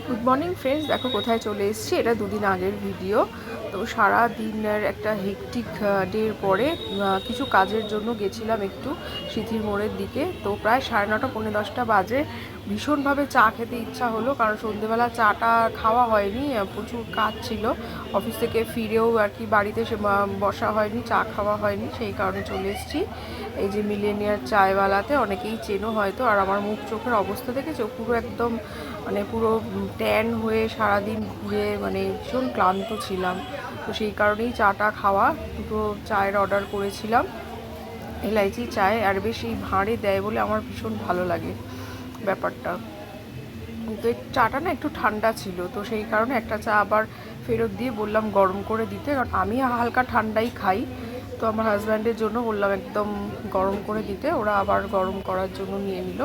Good morning friends, দেখো কোথায় চলে এসেছি। এটা দুদিন আগের ভিডিও। তো সারা দিনের একটা হেকটিক ডের পরে কিছু কাজের জন্য গেছিলাম একটু সিথির মোড়ের দিকে। তো প্রায় 9:30 পৌনে 10টা বাজে। ভীষণভাবে চা খেতে ইচ্ছা হলো, কারণ সন্ধেবেলা চাটা খাওয়া হয়নি, প্রচুর কাজ ছিল। অফিস থেকে ফিরেও আর কি বাড়িতে বসা হয়নি, চা খাওয়া হয়নি, সেই কারণে চলে এসেছি এই যে মিলেনিয়ার চায়ওয়ালাতে। অনেকেই চেনো হয়তো। আর আমার মুখ চোখের অবস্থা দেখেছো, পুরো একদম পুরো ট্যান হয়ে সারাদিন ঘুরে ভীষণ ক্লান্ত ছিলাম। তো সেই কারণেই চাটা খাওয়া, দুটো চায়ের অর্ডার করেছিলাম, এলাইচি চায়। আর বেশ এই ভাঁড়ে দেয় বলে আমার ভীষণ ভালো লাগে ব্যাপারটা। তো এই চাটা না একটু ঠান্ডা ছিল, তো সেই কারণে একটা চা আবার ফেরত দিয়ে বললাম গরম করে দিতে, কারণ আমি হালকা ঠান্ডাই খাই। তো আমার হাজব্যান্ডের জন্য বললাম একদম গরম করে দিতে, ওরা আবার গরম করার জন্য নিয়ে নিল।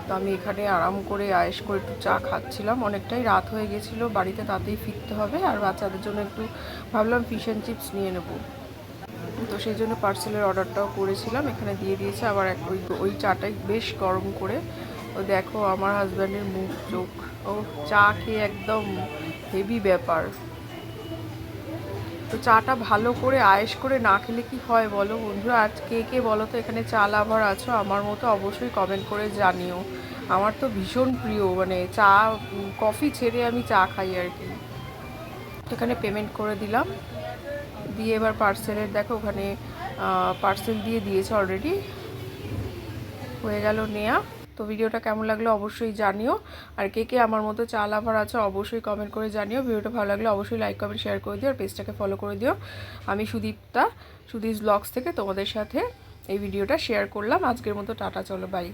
তো আমি এখানে আরাম করে আয়েশ করে একটু চা খাচ্ছিলাম। অনেকটাই রাত হয়ে গেছিলো, বাড়িতে তাতেই ফিরতে হবে। আর বাচ্চাদের জন্য একটু ভাবলাম ফিশ অ্যান্ড চিপস নিয়ে নেবো। তো সেই জন্য পার্সেলের অর্ডারটাও করেছিলাম, এখানে দিয়ে দিয়েছে আবার ওই চাটাই বেশ গরম করে। তো দেখো আমার হাজব্যান্ডের মুখ চোখ, ও চা খেয়ে একদম হেভি ব্যাপার। তো চাটা ভালো করে আয়েশ করে না খেলে কি হয় বলো বন্ধুরা? আজ কে কে বলো তো এখানে চা লাভার আছো আমার মতো, অবশ্যই কমেন্ট করে জানিও। আমার তো ভীষণ প্রিয়, চা কফি ছেড়ে আমি চা খাই আর কি। এখানে পেমেন্ট করে দিলাম, দিয়ে এবার পার্সেলের দেখো ওখানে পার্সেল দিয়ে দিয়েছে অলরেডি, হয়ে গেল নেয়া। তো ভিডিওটা কেমন লাগলো অবশ্যই জানিও। আর কে কে আমার মতো চা লাভার আছে অবশ্যই কমেন্ট করে জানিও। ভিডিওটা ভালো লাগলে অবশ্যই লাইক কমেন্ট শেয়ার করে দিও, আর পেজটাকে ফলো করে দিও। আমি সুদীপ্তা, সুদীস ব্লগস থেকে তোমাদের সাথে এই ভিডিওটা শেয়ার করলাম। আজকের মতো টাটা, চলো বাই।